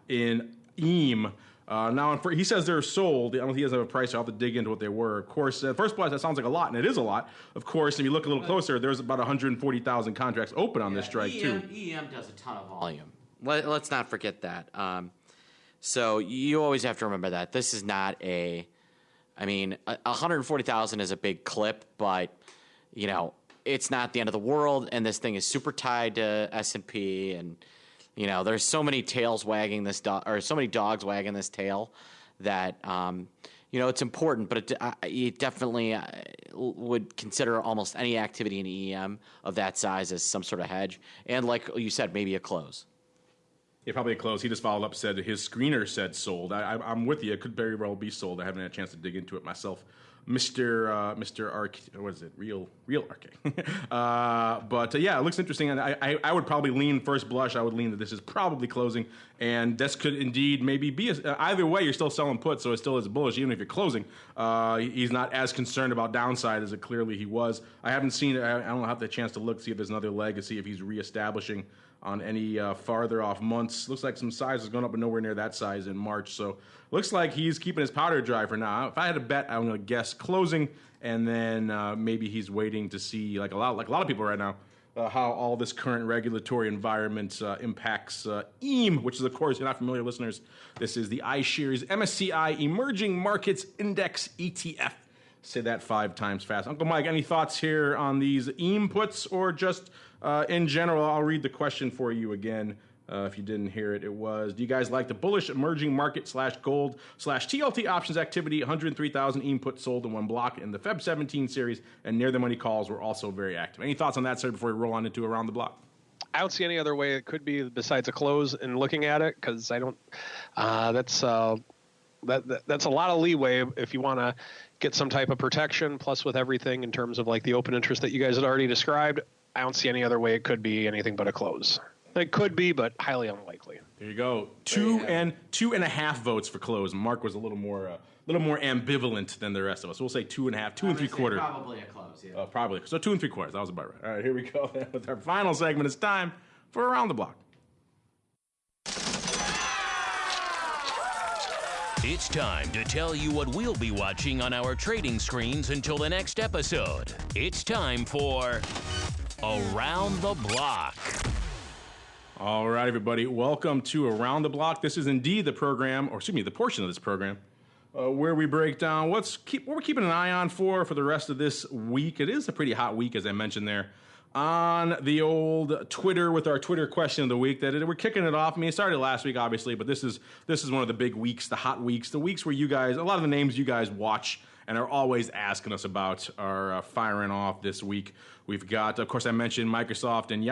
in EAM. Now, he says they're sold. I don't think he doesn't have a price. I'll have to dig into what they were. Of course, at first blush, that sounds like a lot, and it is a lot. Of course, if you look a little closer, there's about 140,000 contracts open on this strike, too. EM does a ton of volume. Let's not forget that. So you always have to remember that. This is not 140,000 is a big clip, but, it's not the end of the world, and this thing is super tied to S&P, and there's so many tails wagging this dog, or so many dogs wagging this tail that it's important. But you definitely would consider almost any activity in EM of that size as some sort of hedge, and like you said, maybe a close. Yeah, probably a close. He just followed up, said his screener said sold. I'm with you. It could very well be sold. I haven't had a chance to dig into it myself. Mr. Arc, what is it? Real Arc. But it looks interesting. And I would probably lean first blush. I would lean that this is probably closing, and this could indeed maybe be either way. You're still selling puts, so it still is bullish, even if you're closing. He's not as concerned about downside as clearly he was. I haven't seen it. I don't have the chance to look, see if there's another leg, to see if he's reestablishing on any farther off months. Looks like some size is going up, but nowhere near that size in March. So looks like he's keeping his powder dry for now. If I had to bet, I'm going to guess closing, and then maybe he's waiting to see, like a lot of people right now, how all this current regulatory environment impacts EAM, which is, of course, you're not familiar listeners, this is the iShares MSCI Emerging Markets Index ETF. Say that 5 times fast. Uncle Mike, any thoughts here on these EAM puts, or just in general? I'll read the question for you again. If you didn't hear it, it was, do you guys like the bullish emerging market /gold /TLT options activity? 103,000 EAM puts sold in one block in the Feb 17 series, and near the money calls were also very active. Any thoughts on that, sir, before we roll on into Around the Block? I don't see any other way it could be besides a close and looking at it, because I don't. That's a lot of leeway if you want to get some type of protection. Plus, with everything in terms of like the open interest that you guys had already described, I don't see any other way it could be anything but a close. It could be, but highly unlikely. There you go. 2.5 votes for close. Mark was a little more ambivalent than the rest of us. So we'll say 2.5, 2 3/4. Probably a close. Yeah. Probably. So 2 3/4. That was about right. All right, here we go. With our final segment, it's time for Around the Block. It's time to tell you what we'll be watching on our trading screens until the next episode. It's time for Around the Block. All right, everybody. Welcome to Around the Block. This is indeed the program, or excuse me, the portion of this program where we break down what we're keeping an eye on for the rest of this week. It is a pretty hot week, as I mentioned there, on the old Twitter with our Twitter question of the week. That we're kicking it off. I mean, it started last week, obviously, but this is one of the big weeks, the hot weeks, the weeks where you guys, a lot of the names you guys watch and are always asking us about are firing off this week. We've got, of course, I mentioned Microsoft and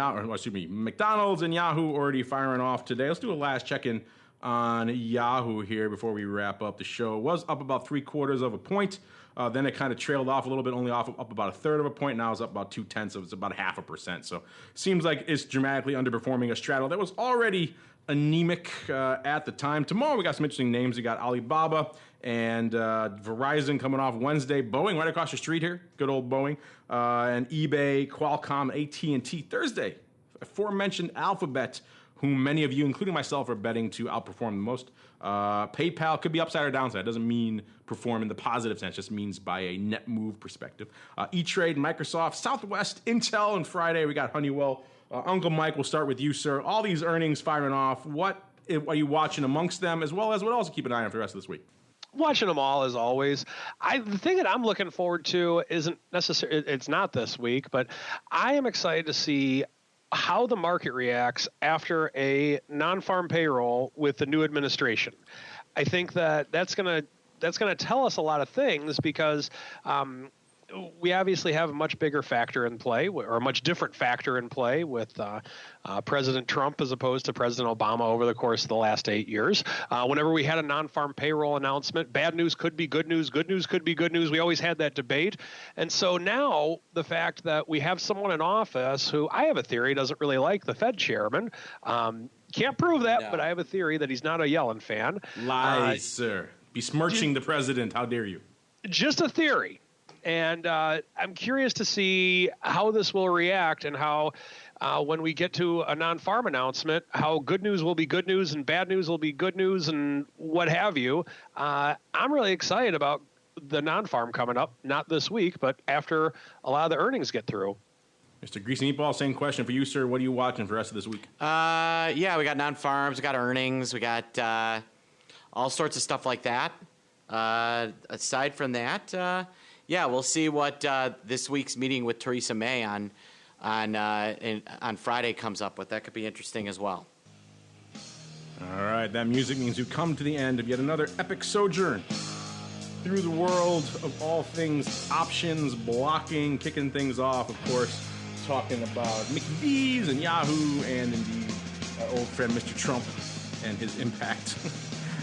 McDonald's and Yahoo already firing off today. Let's do a last check-in on Yahoo here before we wrap up the show. It was up about 3/4 of a point. Then it kind of trailed off a little bit, only up about 1/3 of a point. Now it's up about 0.2, so it's about 0.5%. So seems like it's dramatically underperforming a straddle that was already anemic at the time. Tomorrow we got some interesting names. We got Alibaba and Verizon coming off Wednesday. Boeing right across the street here. Good old Boeing. And eBay, Qualcomm, AT&T. Thursday, aforementioned Alphabet, whom many of you, including myself, are betting to outperform the most. PayPal could be upside or downside. It doesn't mean perform in the positive sense. It just means by a net move perspective. E-Trade, Microsoft, Southwest, Intel, and Friday we got Honeywell. Uncle Mike, we'll start with you, sir. All these earnings firing off. What are you watching amongst them, as well as what else to keep an eye on for the rest of this week? Watching them all as always. The thing that I'm looking forward to isn't necessarily, it's not this week, but I am excited to see how the market reacts after a non-farm payroll with the new administration. I think that's going to tell us a lot of things, because we obviously have a much bigger factor in play, or a much different factor in play with President Trump as opposed to President Obama over the course of the last 8 years. Whenever we had a non-farm payroll announcement, bad news could be good news could be good news. We always had that debate. And so now the fact that we have someone in office who, I have a theory, doesn't really like the Fed chairman. Can't prove that, but I have a theory that he's not a Yellen fan. Lies, sir. Besmirching the president. How dare you? Just a theory. And I'm curious to see how this will react, and how when we get to a non-farm announcement, how good news will be good news and bad news will be good news and what have you. I'm really excited about the non-farm coming up, not this week, but after a lot of the earnings get through. Mr. Greasy Meatball, same question for you, sir. What are you watching for the rest of this week? Yeah, we got non-farms, we got earnings, we got all sorts of stuff like that. Aside from that, yeah, we'll see what this week's meeting with Theresa May on Friday comes up with. That could be interesting as well. All right, that music means we've come to the end of yet another epic sojourn through the world of all things options, blocking, kicking things off, of course, talking about Mickey D's and Yahoo, and indeed our old friend Mr. Trump and his impact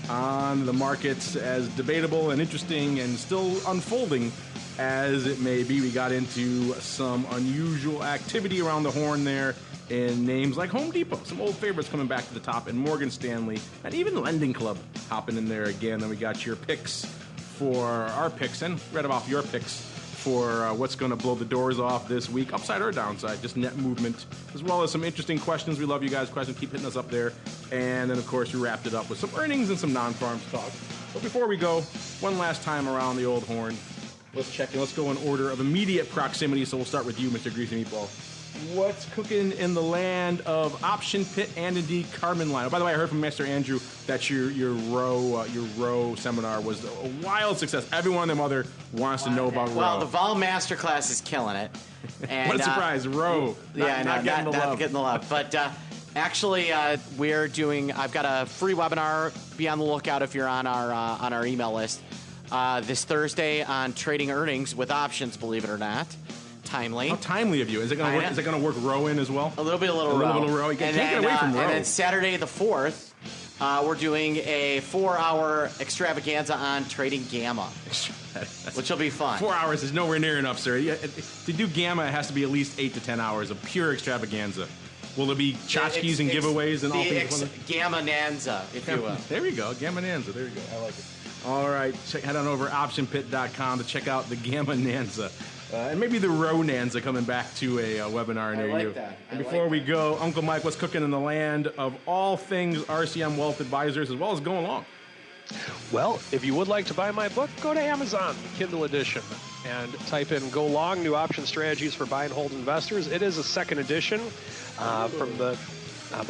on the markets, as debatable and interesting and still unfolding as it may be. We got into some unusual activity around the horn there in names like Home Depot, some old favorites coming back to the top, and Morgan Stanley, and even Lending Club hopping in there again. Then we got your picks for our picks, and read off your picks for what's going to blow the doors off this week, upside or downside, just net movement, as well as some interesting questions. We love you guys' questions. Keep hitting us up there. And then, of course, we wrapped it up with some earnings and some non-farms talk. But before we go, one last time around the old horn, let's check in. Let's go in order of immediate proximity. So we'll start with you, Mr. Greasy Meatball. what's cooking in the land of Option Pit and indeed Carmen Line? Oh, by the way, I heard from Master Andrew that your row seminar was a wild success. Everyone and their mother wants to know about row. Well, the Vol Masterclass is killing it. And, what a surprise, row. Not getting the love. But actually, I've got a free webinar. Be on the lookout if you're on our email list. This Thursday on trading earnings with options, believe it or not. Timely. How timely of you. Is it going to work? Is it going to work row in as well? A little row. Little row. You can't get away from row. And then Saturday the 4th, we're doing a 4-hour extravaganza on trading gamma, which will be fun. 4 hours is nowhere near enough, sir. To do gamma, it has to be at least 8 to 10 hours of pure extravaganza. Will there be tchotchkes and giveaways and all things? Gamma Nanza, if you will. There you go. Gamma Nanza. There you go. I like it. All right. Head on over to optionpit.com to check out the Gamma Nanza. And maybe the Row Nanza coming back to a webinar near you. I like that. And before we go, Uncle Mike, what's cooking in the land of all things RCM Wealth Advisors as well as going along? Well, if you would like to buy my book, go to Amazon, Kindle edition, and type in Go Long, New Option Strategies for Buy and Hold Investors. It is a second edition. From the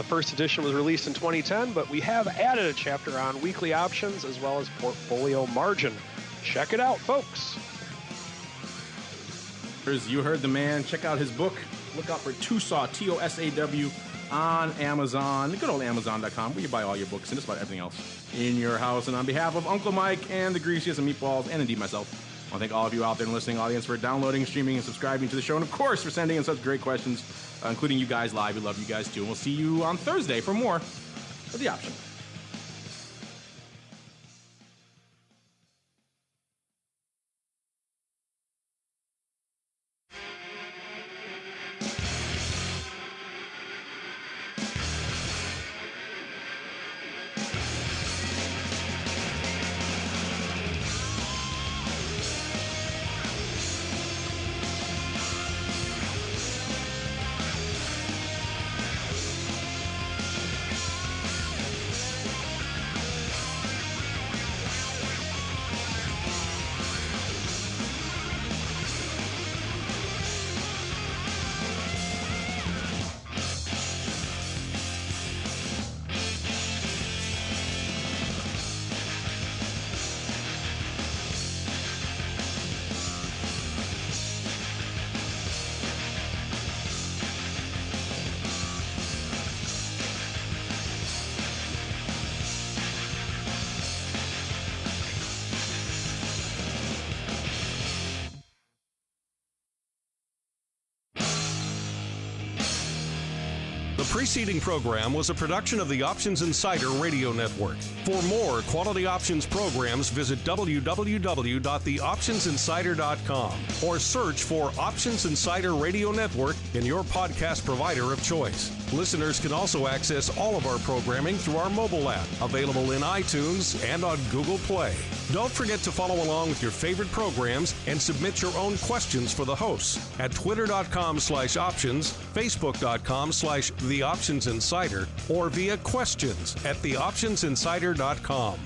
first edition was released in 2010, but we have added a chapter on weekly options as well as portfolio margin. Check it out, folks. You heard the man. Check out his book. Look out for Tosaw, T-O-S-A-W, on Amazon. Good old Amazon.com, where you buy all your books and just about everything else in your house. And on behalf of Uncle Mike and the Greasiest and Meatballs, and indeed myself, I want to thank all of you out there in the listening audience for downloading, streaming, and subscribing to the show. And, of course, for sending in such great questions, including you guys live. We love you guys, too. And we'll see you on Thursday for more of The Option. The preceding program was a production of the Options Insider Radio Network. For more quality options programs, visit www.theoptionsinsider.com or search for Options Insider Radio Network in your podcast provider of choice. Listeners can also access all of our programming through our mobile app, available in iTunes and on Google Play. Don't forget to follow along with your favorite programs and submit your own questions for the hosts at twitter.com/options, facebook.com/theoptionsinsider, or via questions at theoptionsinsider.com.